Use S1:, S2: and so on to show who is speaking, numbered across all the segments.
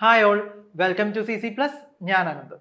S1: Hi all, welcome to CC plus. ഞാൻ അനന്ത്.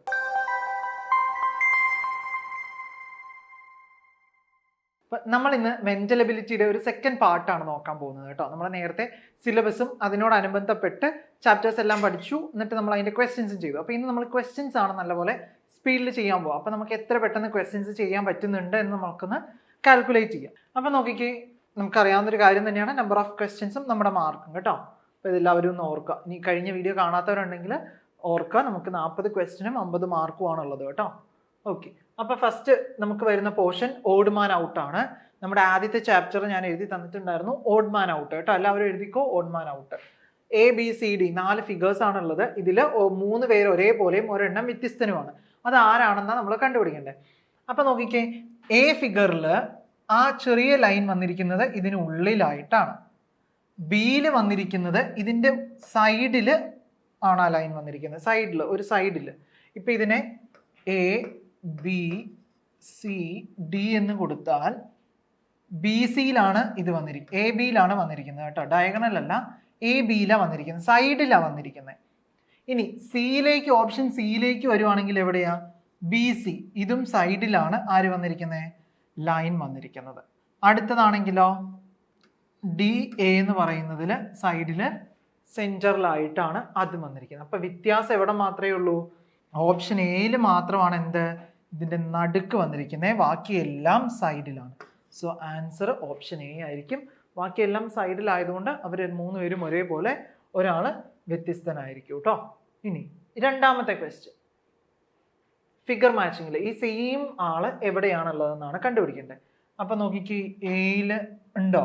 S1: നമ്മൾ ഇന്ന് മെന്റൽ എബിലിറ്റിയുടെ ഒരു സെക്കൻഡ് പാർട്ടാണ് നോക്കാൻ പോകുന്നത് കേട്ടോ. നമ്മൾ നേരത്തെ സിലബസും അതിനോടനുബന്ധപ്പെട്ട് ചാപ്റ്റേഴ്സ് എല്ലാം പഠിച്ചു, എന്നിട്ട് നമ്മൾ അതിന്റെ ക്വസ്റ്റ്യൻസും ചെയ്തു. അപ്പോൾ ഇന്ന് നമ്മൾ ക്വസ്റ്റ്യൻസ് ആണ് നല്ലപോലെ സ്പീഡിൽ ചെയ്യാൻ പോകുക. അപ്പോൾ നമുക്ക് എത്ര പെട്ടെന്ന് ക്വസ്റ്റ്യൻസ് ചെയ്യാൻ പറ്റുന്നുണ്ട് എന്ന് നമുക്കൊന്ന് കാൽക്കുലേറ്റ് ചെയ്യാം. അപ്പോൾ നോക്കിക്കേ, നമുക്കറിയാവുന്നൊരു കാര്യം തന്നെയാണ് നമ്പർ ഓഫ് ക്വസ്റ്റ്യൻസും നമ്മുടെ മാർക്കും കേട്ടോ. അപ്പോൾ ഇതെല്ലാവരും ഒന്ന് ഓർക്കുക. ഇനി കഴിഞ്ഞ വീഡിയോ കാണാത്തവരുണ്ടെങ്കിൽ ഓർക്കുക, നമുക്ക് 40 ക്വസ്റ്റ്യനും 50 മാർക്കും ആണുള്ളത് കേട്ടോ. ഓക്കെ, അപ്പോൾ ഫസ്റ്റ് നമുക്ക് വരുന്ന പോർഷൻ ഓഡ് മാൻ ഔട്ട് ആണ്. നമ്മുടെ ആദ്യത്തെ ചാപ്റ്റർ ഞാൻ എഴുതി തന്നിട്ടുണ്ടായിരുന്നു, ഓഡ് മാൻ ഔട്ട് കേട്ടോ. എല്ലാവരും എഴുതിക്കോ, odd man out. ABCD 4 figures ആണുള്ളത്. ഇതിൽ 3 പേര് ഒരേപോലെയും ഒരെണ്ണം വ്യത്യസ്തനുമാണ്. അത് ആരാണെന്നാണ് നമ്മൾ കണ്ടുപിടിക്കേണ്ടത്. അപ്പൊ നോക്കിക്കേ, A ഫിഗറിൽ ആ ചെറിയ ലൈൻ വന്നിരിക്കുന്നത് ഇതിനുള്ളിലായിട്ടാണ്. ബിയിൽ വന്നിരിക്കുന്നത് ഇതിന്റെ സൈഡിൽ ആണ് ആ ലൈൻ വന്നിരിക്കുന്നത്, സൈഡിൽ, ഒരു സൈഡിൽ. ഇപ്പൊ ഇതിനെ ABCD എന്ന് കൊടുത്താൽ BCയിലാണ് ഇത് വന്നിരിക്കുന്നത്, ABയിലാണ് വന്നിരിക്കുന്നത് കേട്ടോ. ഡയഗണൽ അല്ല, ABയിലാണ് വന്നിരിക്കുന്നത്, സൈഡിലാണ് വന്നിരിക്കുന്നത്. ഇനി സിയിലേക്ക്, ഓപ്ഷൻ സിയിലേക്ക് വരുവാണെങ്കിൽ എവിടെയാ? BC, ഇതും സൈഡിലാണ് ആര് വന്നിരിക്കുന്നത്? ലൈൻ വന്നിരിക്കുന്നത്. അടുത്തതാണെങ്കിലോ DA എന്ന് പറയുന്നതിൽ സൈഡില് സെന്ററിലായിട്ടാണ് അത് വന്നിരിക്കുന്നത്. അപ്പൊ വ്യത്യാസം എവിടെ മാത്രമേ ഉള്ളൂ? ഓപ്ഷൻ എയിൽ മാത്രമാണ് എന്ത്, ഇതിന്റെ നടുക്ക് വന്നിരിക്കുന്നത്. ബാക്കിയെല്ലാം സൈഡിലാണ്. സോ ആൻസർ ഓപ്ഷൻ എ ആയിരിക്കും. ബാക്കിയെല്ലാം സൈഡിലായതുകൊണ്ട് അവർ 3 പേരും ഒരേപോലെ, ഒരാള് വ്യത്യസ്തനായിരിക്കും കേട്ടോ. ഇനി രണ്ടാമത്തെ ക്വസ്റ്റ്യൻ, ഫിഗർ മാച്ചിങ്ങിൽ ഈ സെയിം ആള് എവിടെയാണുള്ളതെന്നാണ് കണ്ടുപിടിക്കേണ്ടത്. അപ്പൊ നോക്കിക്ക്, എയിൽ ഉണ്ടോ?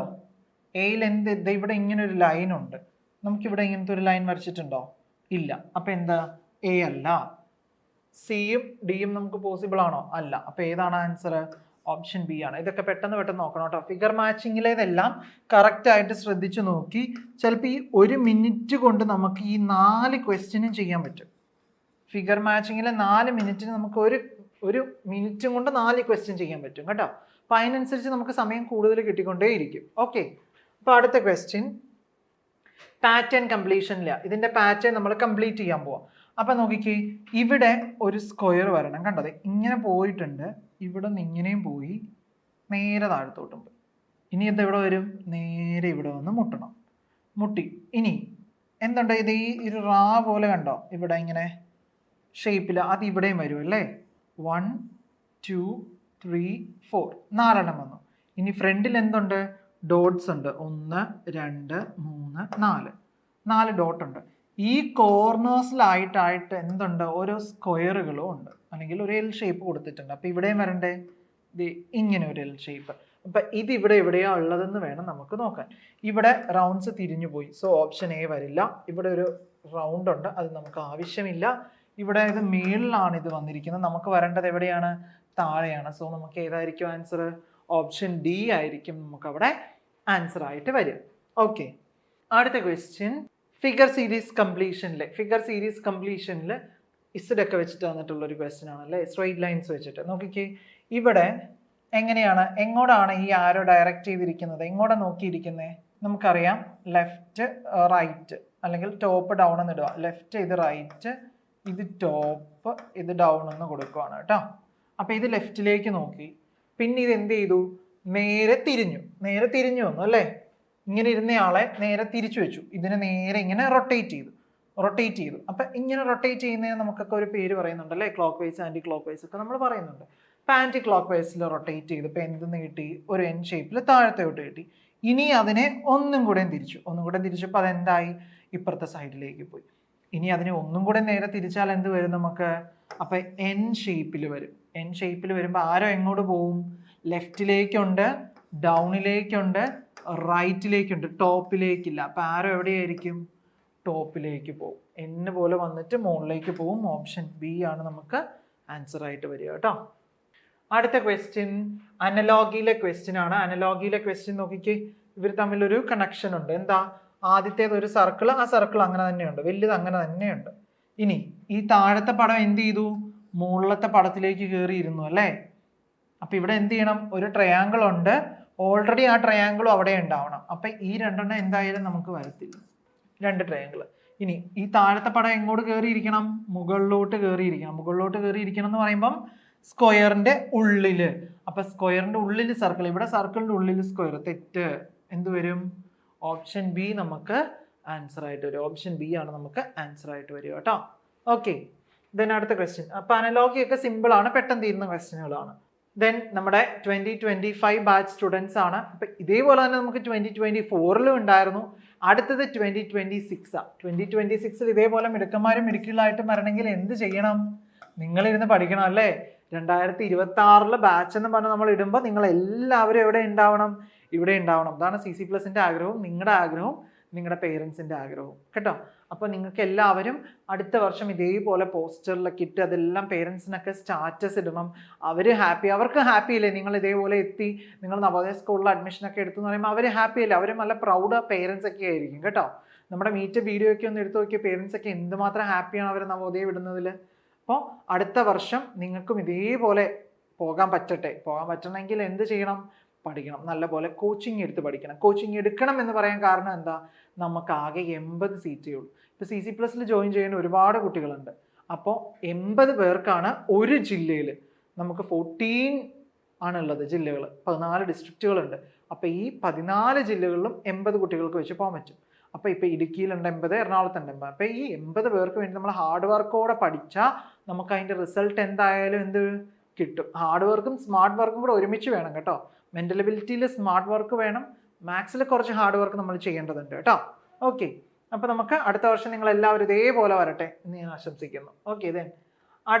S1: എയിൽ എന്ത്, ഇവിടെ ഇങ്ങനെ ഒരു ലൈൻ ഉണ്ട്. നമുക്കിവിടെ ഇങ്ങനത്തെ ഒരു ലൈൻ വരച്ചിട്ടുണ്ടോ? ഇല്ല. അപ്പൊ എന്താ? എ അല്ല. സിയും ഡിയും നമുക്ക് പോസിബിൾ ആണോ? അല്ല. അപ്പൊ ഏതാണ് ആൻസർ? ഓപ്ഷൻ ബി ആണ്. ഇതൊക്കെ പെട്ടെന്ന് നോക്കണം കേട്ടോ. ഫിഗർ മാച്ചിങ്ങിലേതെല്ലാം കറക്റ്റ് ആയിട്ട് ശ്രദ്ധിച്ചു നോക്കി. ചിലപ്പോൾ ഈ 1 മിനിറ്റ് കൊണ്ട് നമുക്ക് ഈ 4 ക്വസ്റ്റ്യനും ചെയ്യാൻ പറ്റും. ഫിഗർ മാച്ചിങ്ങിലെ 4 മിനിറ്റിന് നമുക്ക് ഒരു മിനിറ്റും കൊണ്ട് 4 ക്വസ്റ്റ്യൻ ചെയ്യാൻ പറ്റും കേട്ടോ. അപ്പൊ അതിനനുസരിച്ച് നമുക്ക് സമയം കൂടുതൽ കിട്ടിക്കൊണ്ടേയിരിക്കും. ഓക്കെ, അപ്പൊ അടുത്ത ക്വസ്റ്റ്യൻ പാറ്റേൺ കംപ്ലീഷനില്ല. ഇതിന്റെ പാറ്റേൺ നമ്മൾ കംപ്ലീറ്റ് ചെയ്യാൻ പോവാം. അപ്പൊ നോക്കിക്കേ, ഇവിടെ ഒരു സ്ക്വയർ വരണം. കണ്ടത് ഇങ്ങനെ പോയിട്ടുണ്ട്, ഇവിടെ നിന്ന് ഇങ്ങനെയും പോയി, നേരെ താഴത്തോട്ടും പോയി. ഇനി ഇത് എവിടെ വരും? നേരെ ഇവിടെ വന്ന് മുട്ടണം. മുട്ടി ഇനി എന്തുണ്ട്, ഇത് ഈ ഒരു റാ പോലെ കണ്ടോ, ഇവിടെ ഇങ്ങനെ ഷേപ്പിൽ, അത് ഇവിടെയും വരും അല്ലേ. 1 2 3 4 4 വന്നു. ഇനി ഫ്രണ്ടിൽ എന്തുണ്ട്? ഡോട്ട്സ് ഉണ്ട്. 1 2 3 4 ഡോട്ട് ഉണ്ട്. ഈ കോർണേഴ്സിലായിട്ടായിട്ട് എന്തുണ്ട്? ഓരോ സ്ക്വയറുകളും ഉണ്ട്, അല്ലെങ്കിൽ ഒരു എൽ ഷേപ്പ് കൊടുത്തിട്ടുണ്ട്. അപ്പൊ ഇവിടെയും വരണ്ടേ? ഇത് ഇങ്ങനെ ഒരു എൽ ഷേപ്പ്. അപ്പൊ ഇത് ഇവിടെ എവിടെയാ ഉള്ളതെന്ന് വേണം നമുക്ക് നോക്കാൻ. ഇവിടെ റൗണ്ട്സ് തിരിഞ്ഞു പോയി, സോ ഓപ്ഷൻ എ വരില്ല. ഇവിടെ ഒരു റൗണ്ട് ഉണ്ട്, അത് നമുക്ക് ആവശ്യമില്ല. ഇവിടെ ഇത് മേളിലാണ് ഇത് വന്നിരിക്കുന്നത്, നമുക്ക് വരേണ്ടത് എവിടെയാണ്? താഴെയാണ്. സോ നമുക്ക് ഏതായിരിക്കും ആൻസർ? ഓപ്ഷൻ ഡി ആയിരിക്കും നമുക്ക് അവിടെ ആൻസർ ആയിട്ട് വരും. ഓക്കെ, അടുത്ത ക്വസ്റ്റ്യൻ ഫിഗർ സീരീസ് കംപ്ലീഷനിൽ ഇസഡൊക്കെ വെച്ചിട്ട് വന്നിട്ടുള്ള ഒരു ക്വസ്റ്റ്യൻ ആണല്ലേ, സ്ട്രെയിറ്റ് ലൈൻസ് വെച്ചിട്ട്. നോക്കിക്കേ, ഇവിടെ എങ്ങനെയാണ്, എങ്ങോട്ടാണ് ഈ ആരോ ഡയറക്റ്റ് ചെയ്തിരിക്കുന്നത്? എങ്ങോട്ടാണ് നോക്കിയിരിക്കുന്നത്? നമുക്കറിയാം, ലെഫ്റ്റ് റൈറ്റ്, അല്ലെങ്കിൽ ടോപ്പ് ഡൗൺ എന്ന് ഇടുക. ലെഫ്റ്റ് ഇത് റൈറ്റ്, ഇത് ടോപ്പ്, ഇത് ഡൗൺ എന്ന് കൊടുക്കുവാണ് കേട്ടോ. അപ്പൊ ഇത് ലെഫ്റ്റിലേക്ക് നോക്കി, പിന്നെ ഇത് എന്ത് ചെയ്തു? നേരെ തിരിഞ്ഞു വന്നു അല്ലേ. ഇങ്ങനെ ഇരുന്നയാളെ നേരെ തിരിച്ചു വെച്ചു, ഇതിനെ നേരെ ഇങ്ങനെ റൊട്ടേറ്റ് ചെയ്തു. അപ്പൊ ഇങ്ങനെ റൊട്ടേറ്റ് ചെയ്യുന്നതിന് നമുക്കൊക്കെ ഒരു പേര് പറയുന്നുണ്ട് അല്ലേ, clockwise, anticlockwise ഒക്കെ നമ്മൾ പറയുന്നുണ്ട്. അപ്പൊ ആന്റി ക്ലോക്ക് വൈസിൽ റൊട്ടേറ്റ് ചെയ്ത് ഇപ്പൊ എന്തെന്ന് കിട്ടി? ഒരു എൻ ഷേപ്പിൽ താഴത്തോട്ട് കിട്ടി. ഇനി അതിനെ ഒന്നും കൂടെ തിരിച്ചപ്പോൾ അതെന്തായി? ഇപ്പുറത്തെ സൈഡിലേക്ക് പോയി. ഇനി അതിനെ ഒന്നും കൂടെ നേരെ തിരിച്ചാൽ എന്ത് വരും നമുക്ക്? അപ്പൊ എൻ ഷേപ്പിൽ വരും. എൻ ഷേപ്പിൽ വരുമ്പോൾ ആരോ എങ്ങോട്ട് പോവും? ലെഫ്റ്റിലേക്കുണ്ട്, ഡൗണിലേക്കുണ്ട്, റൈറ്റിലേക്കുണ്ട്, ടോപ്പിലേക്കില്ല. അപ്പൊ ആരോ എവിടെയായിരിക്കും? ടോപ്പിലേക്ക് പോകും. എൻ പോലെ വന്നിട്ട് മുകളിലേക്ക് പോകും. ഓപ്ഷൻ ബി ആണ് നമുക്ക് ആൻസർ ആയിട്ട് വരിക കേട്ടോ. അടുത്ത ക്വസ്റ്റ്യൻ അനലോഗിയിലെ ക്വസ്റ്റ്യൻ ആണ്. അനലോഗിയിലെ ക്വസ്റ്റ്യൻ നോക്കിക്കേ, ഇവർ തമ്മിലൊരു കണക്ഷൻ ഉണ്ട്. എന്താ? ആദ്യത്തേത് ഒരു സർക്കിൾ, ആ സർക്കിൾ അങ്ങനെ തന്നെയുണ്ട്, വലുത് അങ്ങനെ തന്നെയുണ്ട്. ഇനി ഈ താഴത്തെ പടം എന്ത് ചെയ്തു? മുകളിലത്തെ പടത്തിലേക്ക് കയറിയിരുന്നു അല്ലേ. അപ്പൊ ഇവിടെ എന്ത് ചെയ്യണം? ഒരു ട്രയാങ്കിൾ ഉണ്ട്, ഓൾറെഡി ആ ട്രയാങ്കിളും അവിടെ ഉണ്ടാവണം. അപ്പൊ ഈ 2 എന്തായാലും നമുക്ക് വരത്തില്ല, 2 ട്രയാങ്കിൾ. ഇനി ഈ താഴത്തെ പടം എങ്ങോട്ട് കയറിയിരിക്കണം? മുകളിലോട്ട് കയറിയിരിക്കണം. മുകളിലോട്ട് കയറിയിരിക്കണം എന്ന് പറയുമ്പം സ്ക്വയറിന്റെ ഉള്ളില്. അപ്പൊ സ്ക്വയറിന്റെ ഉള്ളിൽ സർക്കിൾ, ഇവിടെ സർക്കിളിന്റെ ഉള്ളിൽ സ്ക്വയർ. തെറ്റ്. എന്ത് വരും? ഓപ്ഷൻ ബി നമുക്ക് ആൻസർ ആയിട്ട് വരും. ഓപ്ഷൻ ബി ആണ് നമുക്ക് ആൻസർ ആയിട്ട് വരിക കേട്ടോ. ഓക്കെ, ദെൻ അടുത്ത ക്വസ്റ്റ്യൻ. അപ്പൊ അനലോഗി ഒക്കെ സിമ്പിൾ ആണ്, പെട്ടെന്ന് തീരുന്ന ക്വസ്റ്റ്യനുകളാണ്. ദെൻ നമ്മുടെ 2025 ബാച്ച് സ്റ്റുഡൻസ് ആണ്. അപ്പൊ ഇതേപോലെ തന്നെ നമുക്ക് 2024 ഉണ്ടായിരുന്നു. അടുത്തത് 2026 ആ. 2026 ഇതേപോലെ മിടുക്കന്മാരും മിടുക്കുകളായിട്ടും വരണമെങ്കിൽ എന്ത് ചെയ്യണം? നിങ്ങളിരുന്ന് പഠിക്കണം അല്ലേ? 2026 ബാച്ച് എന്ന് പറഞ്ഞ് നമ്മൾ ഇടുമ്പോൾ നിങ്ങൾ എല്ലാവരും എവിടെ ഉണ്ടാവണം? ഇവിടെ ഉണ്ടാവണം. അതാണ് CC+ന്റെ ആഗ്രഹവും നിങ്ങളുടെ ആഗ്രഹവും നിങ്ങളുടെ പേരൻസിന്റെ ആഗ്രഹവും കേട്ടോ. അപ്പോൾ നിങ്ങൾക്ക് എല്ലാവരും അടുത്ത വർഷം ഇതേപോലെ പോസ്റ്ററിലൊക്കെ ഇട്ട് അതെല്ലാം പേരൻസിനൊക്കെ സ്റ്റാറ്റസ് ഇടണം. അവർക്ക് ഹാപ്പി അല്ലേ? നിങ്ങൾ ഇതേപോലെ എത്തി, നിങ്ങൾ നവോദയ സ്കൂളിൽ അഡ്മിഷനൊക്കെ എടുത്തു എന്ന് പറയുമ്പോൾ അവർ ഹാപ്പി അല്ലേ? അവർ നല്ല പ്രൗഡ് പേരൻസ് ഒക്കെ ആയിരിക്കും കേട്ടോ. നമ്മുടെ മീറ്റ് വീഡിയോ ഒക്കെ ഒന്ന് എടുത്തു നോക്കിയ പേരൻസ് ഒക്കെ എന്തുമാത്രം ഹാപ്പിയാണ് അവർ നവോദയ വിടുന്നതിൽ. അപ്പോൾ അടുത്ത വർഷം നിങ്ങൾക്കും ഇതേപോലെ പോകാൻ പറ്റണമെങ്കിൽ എന്ത് ചെയ്യണം? പഠിക്കണം. നല്ലപോലെ കോച്ചിങ് എടുത്ത് പഠിക്കണം. കോച്ചിങ് എടുക്കണം എന്ന് പറയാൻ കാരണം എന്താ? നമുക്ക് ആകെ 80 സീറ്റേ ഉള്ളൂ. ഇപ്പോൾ CC+ൽ ജോയിൻ ചെയ്യുന്ന ഒരുപാട് കുട്ടികളുണ്ട്. അപ്പോൾ 80 പേർക്കാണ് ഒരു ജില്ലയിൽ. നമുക്ക് 14 ആണുള്ളത് ജില്ലകൾ, 14 ഡിസ്ട്രിക്റ്റുകളുണ്ട്. അപ്പോൾ ഈ 14 ജില്ലകളിലും 80 കുട്ടികൾക്ക് വെച്ച് പോകാൻ പറ്റും. അപ്പോൾ ഇപ്പോൾ ഇടുക്കിയിലുണ്ട് 80, എറണാകുളത്തുണ്ട് 80. അപ്പോൾ ഈ 80 പേർക്ക് വേണ്ടി നമ്മൾ ഹാർഡ് വർക്കോടെ പഠിച്ചാൽ നമുക്ക് അതിൻ്റെ റിസൾട്ട് എന്തായാലും എന്ത് കിട്ടും? ഹാർഡ് വർക്കും സ്മാർട്ട് വർക്കും കൂടെ ഒരുമിച്ച് വേണം കേട്ടോ. മെൻ്റൽ എബിലിറ്റിയിൽ സ്മാർട്ട് വർക്ക് വേണം, മാത്സിൽ കുറച്ച് ഹാർഡ് വർക്ക് നമ്മൾ ചെയ്യേണ്ടതുണ്ട് കേട്ടോ. ഓക്കെ, അപ്പോൾ നമുക്ക് അടുത്ത വർഷം നിങ്ങൾ എല്ലാവരും ഇതേപോലെ വരട്ടെ എന്ന് ഞാൻ ആശംസിക്കുന്നു. ഓക്കെ, ദെൻ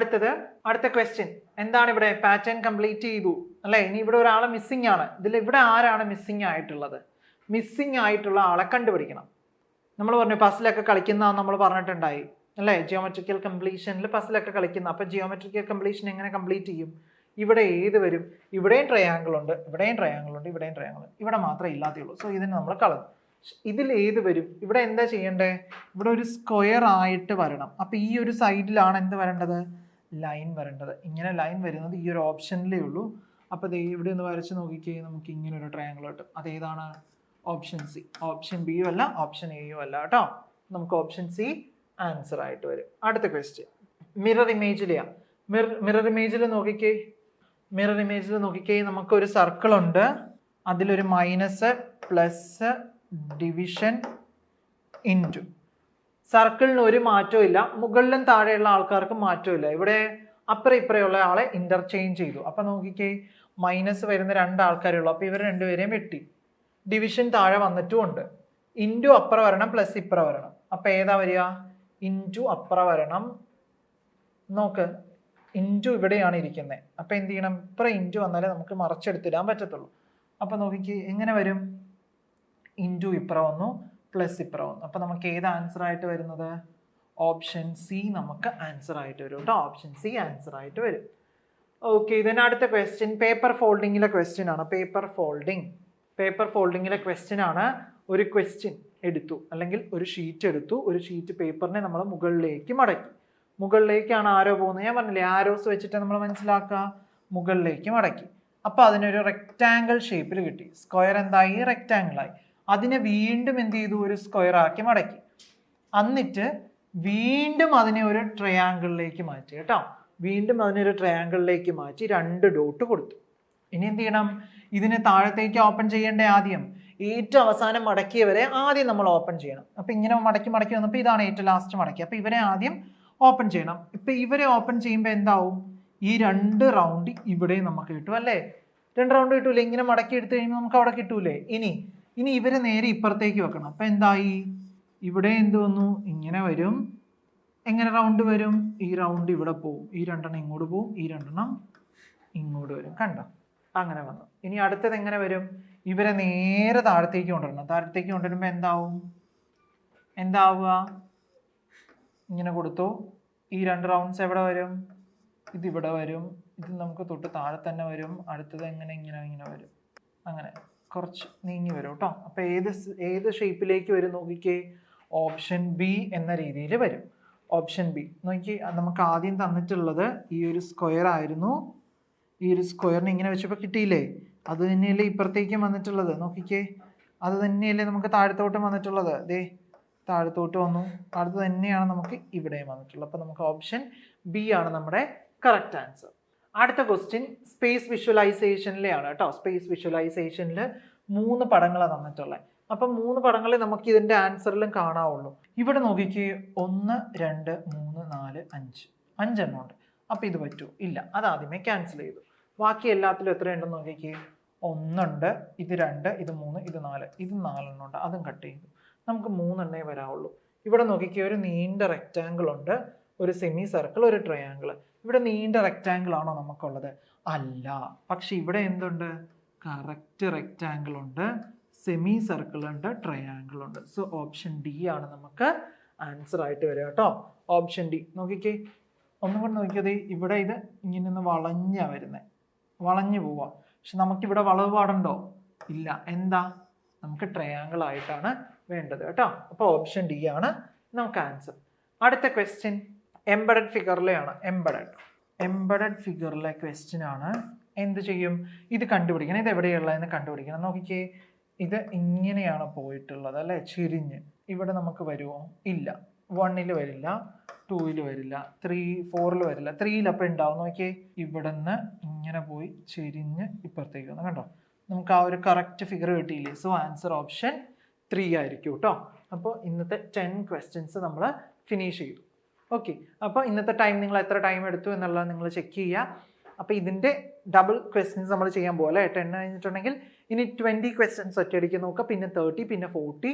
S1: അടുത്ത ക്വസ്റ്റ്യൻ എന്താണ്? ഇവിടെ പാറ്റേൺ കംപ്ലീറ്റ് ചെയ്തു അല്ലേ? ഇനി ഇവിടെ ഒരാൾ മിസ്സിംഗ് ആണ്. ഇവിടെ ആരാണ് മിസ്സിംഗ് ആയിട്ടുള്ളത്? മിസ്സിംഗ് ആയിട്ടുള്ള ആളെ കണ്ടുപിടിക്കണം. നമ്മൾ പറഞ്ഞു പസിലൊക്കെ കളിക്കുന്ന നമ്മൾ പറഞ്ഞിട്ടുണ്ടായി അല്ലേ? ജിയോമെട്രിക്കൽ കംപ്ലീഷനിൽ പസിലൊക്കെ കളിക്കുന്ന. അപ്പോൾ ജിയോമെട്രിക്കൽ കംപ്ലീഷൻ എങ്ങനെ കംപ്ലീറ്റ് ചെയ്യും? ഇവിടെ ഏത് വരും? ഇവിടെയും ട്രയാങ്കിൾ ഉണ്ട്, ഇവിടെയും ട്രയാങ്കിൾ ഉണ്ട്, ഇവിടെയും ട്രയാങ്കിൾ. ഇവിടെ മാത്രമേ ഇല്ലാത്തുള്ളൂ. സോ ഇതിന് നമ്മൾ കളഞ്ഞു. ഇതിൽ ഏത് വരും? ഇവിടെ എന്താ ചെയ്യേണ്ടത്? ഇവിടെ ഒരു സ്ക്വയർ ആയിട്ട് വരണം. അപ്പോൾ ഈ ഒരു സൈഡിലാണ് എന്ത് വരേണ്ടത്? ലൈൻ വരേണ്ടത്. ഇങ്ങനെ ലൈൻ വരുന്നത് ഈ ഒരു ഓപ്ഷനിലേ ഉള്ളൂ. അപ്പോൾ ഇത് ഇവിടെ ഒന്ന് വരച്ച് നോക്കിക്കേ, നമുക്ക് ഇങ്ങനെ ഒരു ട്രയാങ്കിൾ കിട്ടും. അതേതാണ്? Option C. ഓപ്ഷൻ ബിയും അല്ല, ഓപ്ഷൻ എയും അല്ല കേട്ടോ. നമുക്ക് ഓപ്ഷൻ സി ആൻസർ ആയിട്ട് വരും. അടുത്ത ക്വസ്റ്റ്യൻ മിറർ ഇമേജിലെയാ. മിറർ ഇമേജിൽ നോക്കിക്കേ, നമുക്കൊരു സർക്കിൾ ഉണ്ട്. അതിലൊരു മൈനസ്, പ്ലസ്, ഡിവിഷൻ, ഇൻറ്റു. സർക്കിളിന് ഒരു മാറ്റവും ഇല്ല. മുകളിലും താഴെയുള്ള ആൾക്കാർക്ക് മാറ്റമില്ല. ഇവിടെ അപ്പുറം ഇപ്പുറയുള്ള ആളെ ഇന്റർചേഞ്ച് ചെയ്തു. അപ്പം നോക്കിക്കേ, മൈനസ് വരുന്ന 2 ആൾക്കാരുള്ളൂ. അപ്പോൾ ഇവർ രണ്ടുപേരെയും വെട്ടി. ഡിവിഷൻ താഴെ വന്നിട്ടും ഉണ്ട്. ഇൻറ്റു അപ്പുറം വരണം, പ്ലസ് ഇപ്പുറം വരണം. അപ്പം ഏതാ വരിക? ഇൻറ്റു അപ്പുറം വരണം. നോക്ക്, ഇൻറ്റു ഇവിടെയാണ് ഇരിക്കുന്നത്. അപ്പം എന്ത് ചെയ്യണം? ഇപ്പുറം ഇൻറ്റു വന്നാലേ നമുക്ക് മറച്ചെടുത്തിടാൻ പറ്റത്തുള്ളൂ. അപ്പം നോക്കിക്ക് എങ്ങനെ വരും? ഇൻറ്റു ഇപ്പുറം വന്നു, പ്ലസ് ഇപ്പുറം വന്നു. അപ്പം നമുക്ക് ഏത് ആൻസർ ആയിട്ട് വരുന്നത്? ഓപ്ഷൻ സി നമുക്ക് ആൻസർ ആയിട്ട് വരും കേട്ടോ. ഓപ്ഷൻ സി ആൻസർ ആയിട്ട് വരും. ഓക്കെ, ഇതിന് അടുത്ത ക്വസ്റ്റ്യൻ പേപ്പർ ഫോൾഡിങ്ങിലെ ക്വസ്റ്റ്യൻ ആണ്. പേപ്പർ ഫോൾഡിങ്ങിലെ ക്വസ്റ്റ്യൻ ആണ്. ഒരു ക്വസ്റ്റ്യൻ എടുത്തു, അല്ലെങ്കിൽ ഒരു ഷീറ്റ് എടുത്തു. ഒരു ഷീറ്റ് പേപ്പറിനെ നമ്മൾ മുകളിലേക്ക് മടക്കി. മുകളിലേക്കാണ് ആരോ പോകുന്നത്. ഞാൻ പറഞ്ഞില്ലേ, ആരോസ് വെച്ചിട്ട് നമ്മൾ മനസ്സിലാക്കുക. മുകളിലേക്ക് മടക്കി. അപ്പോൾ അതിനൊരു റെക്റ്റാങ്കിൾ ഷേപ്പിൽ കിട്ടി. സ്ക്വയർ എന്തായി? റെക്റ്റാങ്കിളായി. അതിനെ വീണ്ടും എന്ത് ചെയ്തു? ഒരു സ്ക്വയർ ആക്കി മടക്കി. എന്നിട്ട് വീണ്ടും അതിനെ ഒരു ട്രയാങ്കിളിലേക്ക് മാറ്റി കേട്ടോ. വീണ്ടും അതിനൊരു ട്രയാങ്കിളിലേക്ക് മാറ്റി 2 ഡോട്ട് കൊടുത്തു. ഇനി എന്ത് ചെയ്യണം? ഇതിനെ താഴത്തേക്ക് ഓപ്പൺ ചെയ്യേണ്ടേ? ആദ്യം ഏറ്റവും അവസാനം മടക്കിയവരെ ആദ്യം നമ്മൾ ഓപ്പൺ ചെയ്യണം. അപ്പം ഇങ്ങനെ മടക്കി വന്നപ്പോൾ ഇതാണ് ഏറ്റവും ലാസ്റ്റ് മടക്കി. അപ്പം ഇവരെ ആദ്യം ഓപ്പൺ ചെയ്യണം. ഇപ്പം ഇവരെ ഓപ്പൺ ചെയ്യുമ്പോൾ എന്താവും? ഈ 2 റൗണ്ട് ഇവിടെ നമുക്ക് കിട്ടും അല്ലേ? 2 റൗണ്ട് കിട്ടൂലേ? ഇങ്ങനെ മടക്കി എടുത്തു കഴിയുമ്പോൾ നമുക്ക് അവിടെ കിട്ടൂലേ? ഇനി ഇവരെ നേരെ ഇപ്പുറത്തേക്ക് വെക്കണം. അപ്പം എന്തായി? ഇവിടെ എന്ത് വന്നു? ഇങ്ങനെ വരും. എങ്ങനെ റൗണ്ട് വരും? ഈ റൗണ്ട് ഇവിടെ പോവും, ഈ 2 ഇങ്ങോട്ട് പോവും, ഈ 2 ഇങ്ങോട്ട് വരും. കണ്ടോ? അങ്ങനെ വന്നു. ഇനി അടുത്തത് എങ്ങനെ വരും? ഇവരെ നേരെ താഴത്തേക്ക് കൊണ്ടുവരണം. താഴത്തേക്ക് കൊണ്ടുവരുമ്പോൾ എന്താവുക? ഇങ്ങനെ കൊടുത്തു. ഈ 2 റൗണ്ട്സ് എവിടെ വരും? ഇതിവിടെ വരും. ഇത് നമുക്ക് തൊട്ട് താഴെ തന്നെ വരും. അടുത്തത് ഇങ്ങനെ വരും. അങ്ങനെ കുറച്ച് നീങ്ങി വരും കേട്ടോ. അപ്പോൾ ഏത് ഷേപ്പിലേക്ക് വരും നോക്കിക്കേ? ഓപ്ഷൻ ബി എന്ന രീതിയിൽ വരും. ഓപ്ഷൻ ബി നോക്കി. നമുക്ക് ആദ്യം തന്നിട്ടുള്ളത് ഈ ഒരു സ്ക്വയർ ആയിരുന്നു. ഈ ഒരു സ്ക്വയറിന് ഇങ്ങനെ വെച്ചപ്പോൾ കിട്ടിയില്ലേ? അത് തന്നെയല്ലേ ഇപ്പുറത്തേക്കും വന്നിട്ടുള്ളത്? നോക്കിക്കേ, അത് തന്നെയല്ലേ നമുക്ക് താഴത്തോട്ടും വന്നിട്ടുള്ളത്? ദേ താഴത്തോട്ട് വന്നു. അടുത്ത് തന്നെയാണ് നമുക്ക് ഇവിടെയും വന്നിട്ടുള്ളത്. അപ്പോൾ നമുക്ക് ഓപ്ഷൻ ബി ആണ് നമ്മുടെ കറക്റ്റ് ആൻസർ. അടുത്ത ക്വസ്റ്റ്യൻ സ്പേസ് വിഷ്വലൈസേഷനിലെയാണ് കേട്ടോ. സ്പേസ് വിഷ്വലൈസേഷനിൽ 3 പടങ്ങളാണ് തന്നിട്ടുള്ളത്. അപ്പം 3 പടങ്ങളെ നമുക്ക് ഇതിൻ്റെ ആൻസറിലും കാണാവുള്ളൂ. ഇവിടെ നോക്കിക്കേ 1 2 3 4 5 5 ഉണ്ട്. അപ്പോൾ ഇത് പറ്റൂ? ഇല്ല, അത് ആദ്യമേ ക്യാൻസൽ ചെയ്തു. ബാക്കി എല്ലാത്തിലും എത്രയുണ്ടെന്ന് നോക്കിക്കേ 1 ഉണ്ട്, ഇത് 2, ഇത് 3, ഇത് 4, ഇത് 4 ഉണ്ട്. അതും കട്ട് ചെയ്തു. നമുക്ക് 3 വരാവുള്ളൂ. ഇവിടെ നോക്കിക്കേ ഒരു നീണ്ട റെക്റ്റാങ്കിൾ ഉണ്ട്, ഒരു സെമി സർക്കിൾ, ഒരു ട്രയാങ്കിൾ. ഇവിടെ നീണ്ട റെക്റ്റാങ്കിൾ ആണോ നമുക്കുള്ളത്? അല്ല. പക്ഷെ ഇവിടെ എന്തുണ്ട്? കറക്റ്റ് റെക്റ്റാങ്കിൾ ഉണ്ട്, സെമി സർക്കിൾ ഉണ്ട്, ട്രയാങ്കിൾ ഉണ്ട്. സോ ഓപ്ഷൻ ഡി ആണ് നമുക്ക് ആൻസർ ആയിട്ട് വരിക കേട്ടോ. Option D. നോക്കിക്കേ, ഒന്നും കൂടെ നോക്കിയത്, ഇവിടെ ഇത് ഇങ്ങനെ ഒന്ന് വളഞ്ഞാ വരുന്നത്, വളഞ്ഞു പോവാ. പക്ഷെ നമുക്കിവിടെ വളവ് പാടുണ്ടോ? ഇല്ല. എന്താ? നമുക്ക് ട്രയാങ്കിൾ ആയിട്ടാണ് വേണ്ടത് കേട്ടോ. അപ്പോൾ ഓപ്ഷൻ ഡി ആണ് നമുക്ക് ആൻസർ. അടുത്ത ക്വസ്റ്റ്യൻ എംബഡഡ് ഫിഗറിലെയാണ്. എംബഡഡ് ഫിഗറിലെ ക്വസ്റ്റ്യൻ ആണ്. എന്ത് ചെയ്യും? ഇത് കണ്ടുപിടിക്കണം. ഇത് എവിടെയുള്ളതെന്ന് കണ്ടുപിടിക്കണം. നോക്കിക്കേ, ഇത് ഇങ്ങനെയാണ് പോയിട്ടുള്ളത് അല്ലേ, ചെരിഞ്ഞ്. ഇവിടെ നമുക്ക് വരുമോ? ഇല്ല. 1 വരില്ല, 2 വരില്ല, 3, 4 വരില്ല. 3 അപ്പം ഉണ്ടാവും. നോക്കിയേ, ഇവിടെ നിന്ന് ഇങ്ങനെ പോയി ചെരിഞ്ഞ് ഇപ്പുറത്തേക്ക് വന്നു. കണ്ടോ? നമുക്ക് ആ ഒരു കറക്റ്റ് ഫിഗർ കിട്ടിയില്ലേ? സോ ആൻസർ ഓപ്ഷൻ 3 ആയിരിക്കും കേട്ടോ. അപ്പോൾ ഇന്നത്തെ 10 ക്വസ്റ്റ്യൻസ് നമ്മൾ ഫിനിഷ് ചെയ്തു. ഓക്കെ. അപ്പോൾ ഇന്നത്തെ ടൈം നിങ്ങൾ എത്ര ടൈം എടുത്തു എന്നുള്ളത് നിങ്ങൾ ചെക്ക് ചെയ്യുക. അപ്പോൾ ഇതിൻ്റെ ഡബിൾ ക്വസ്റ്റ്യൻസ് നമ്മൾ ചെയ്യാൻ പോലെ 10 കഴിഞ്ഞിട്ടുണ്ടെങ്കിൽ ഇനി 20 ക്വസ്റ്റ്യൻസ് ഒറ്റയടിക്ക് നോക്കുക, പിന്നെ 30, പിന്നെ 40,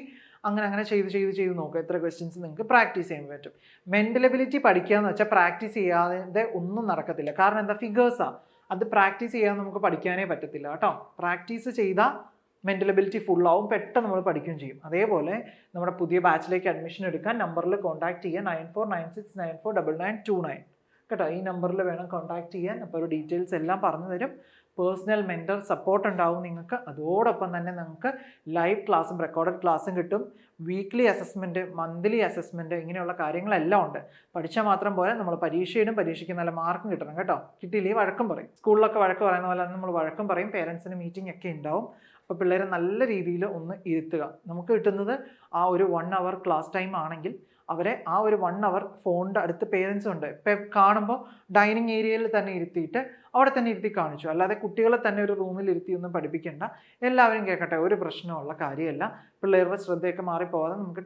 S1: അങ്ങനെ ചെയ്ത് നോക്കുക എത്ര ക്വസ്റ്റ്യൻസ് നിങ്ങൾക്ക് പ്രാക്ടീസ് ചെയ്യാൻ പറ്റും. മെൻ്റൽ എബിലിറ്റി പഠിക്കുക എന്ന് വെച്ചാൽ പ്രാക്ടീസ് ചെയ്യാതെ ഒന്നും നടക്കത്തില്ല. കാരണം എന്താ? ഫിഗേഴ്സാണ്. അത് പ്രാക്ടീസ് ചെയ്യാതെ നമുക്ക് പഠിക്കാനേ പറ്റത്തില്ല കേട്ടോ. പ്രാക്ടീസ് ചെയ്താൽ മെൻ്റൽ എബിലിറ്റി ഫുള്ളാവും, പെട്ടെന്ന് നമ്മൾ പഠിക്കുകയും ചെയ്യും. അതേപോലെ നമ്മുടെ പുതിയ ബാച്ചിലേക്ക് അഡ്മിഷൻ എടുക്കാൻ നമ്പറിൽ കോൺടാക്ട് ചെയ്യുക 9496949929 കേട്ടോ. ഈ നമ്പറിൽ വേണം കോൺടാക്ട് ചെയ്യാൻ. അപ്പോൾ ഒരു ഡീറ്റെയിൽസ് എല്ലാം പറഞ്ഞു തരും. പേഴ്സണൽ മെൻറ്റർ സപ്പോർട്ട് ഉണ്ടാവും നിങ്ങൾക്ക്. അതോടൊപ്പം തന്നെ നിങ്ങൾക്ക് ലൈവ് ക്ലാസ്സും റെക്കോർഡഡ് ക്ലാസ്സും കിട്ടും. വീക്ക്ലി അസസ്മെൻറ്റ്, മന്ത്ലി അസസ്മെൻറ്റ്, ഇങ്ങനെയുള്ള കാര്യങ്ങളെല്ലാം ഉണ്ട്. പഠിച്ചാൽ മാത്രം പോലെ നമ്മൾ പരീക്ഷയിടും. പരീക്ഷയ്ക്ക് നല്ല മാർക്കും കിട്ടണം കേട്ടോ. കിട്ടിയില്ലേ വഴക്കും പറയും. സ്കൂളിലൊക്കെ വഴക്ക് പറയുന്ന പോലെ നമ്മൾ വഴക്കും പറയും. പേരൻസിന് മീറ്റിംഗ് ഒക്കെ ഉണ്ടാവും. അപ്പോൾ പിള്ളേരെ നല്ല രീതിയിൽ ഒന്ന് ഇരുത്തുക. നമുക്ക് കിട്ടുന്നത് ആ ഒരു 1 hour ക്ലാസ് ടൈം ആണെങ്കിൽ അവരെ ആ ഒരു 1 hour ഫോണിൻ്റെ അടുത്ത് പേരൻസും ഉണ്ട്. ഇപ്പം കാണുമ്പോൾ ഡൈനിങ് ഏരിയയിൽ തന്നെ ഇരുത്തിയിട്ട് അവിടെ തന്നെ ഇരുത്തി കാണിച്ചു. അല്ലാതെ കുട്ടികളെ തന്നെ ഒരു റൂമിൽ ഇരുത്തിയൊന്നും പഠിപ്പിക്കേണ്ട. എല്ലാവരും കേൾക്കട്ടെ, ഒരു പ്രശ്നമുള്ള കാര്യമല്ല. പിള്ളേരുടെ ശ്രദ്ധയൊക്കെ മാറിപ്പോകാതെ നമുക്ക്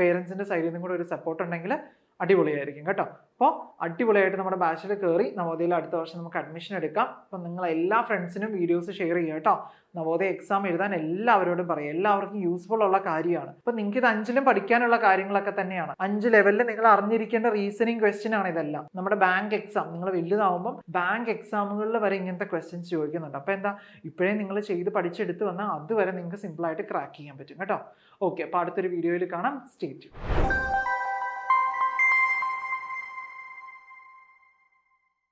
S1: പേരൻസിൻ്റെ സൈഡിൽ നിന്നും കൂടെ ഒരു സപ്പോർട്ട് ഉണ്ടെങ്കിൽ അടിപൊളിയായിരിക്കും കേട്ടോ. അപ്പോൾ അടിപൊളിയായിട്ട് നമ്മുടെ ബാച്ചിൽ കയറി നവോദയയിൽ അടുത്ത വർഷം നമുക്ക് അഡ്മിഷൻ എടുക്കാം. അപ്പം നിങ്ങൾ എല്ലാ ഫ്രണ്ട്സിനും വീഡിയോസ് ഷെയർ ചെയ്യുക കേട്ടോ. നവോദയ എക്സാം എഴുതാൻ എല്ലാവരോടും പറയും. എല്ലാവർക്കും യൂസ്ഫുൾ ഉള്ള കാര്യമാണ്. അപ്പം നിങ്ങൾക്ക് ഇത് 5ലും പഠിക്കാനുള്ള കാര്യങ്ങളൊക്കെ തന്നെയാണ്. 5 ലെവലിൽ നിങ്ങൾ അറിഞ്ഞിരിക്കേണ്ട റീസണിങ് ക്വസ്റ്റ്യൻ ആണ് ഇതെല്ലാം. നമ്മുടെ ബാങ്ക് എക്സാം നിങ്ങൾ വലുതാവുമ്പം ബാങ്ക് എക്സാമുകളിൽ വരെ ഇങ്ങനത്തെ ക്വസ്റ്റ്യൻസ് ചോദിക്കുന്നുണ്ട്. അപ്പോൾ എന്താ, ഇപ്പോഴേ നിങ്ങൾ ചെയ്ത് പഠിച്ചെടുത്ത് വന്നാൽ അതുവരെ നിങ്ങൾക്ക് സിമ്പിളായിട്ട് ക്രാക്ക് ചെയ്യാൻ പറ്റും കേട്ടോ. ഓക്കെ. അപ്പോൾ അടുത്തൊരു വീഡിയോയിൽ കാണാം. Stay tuned.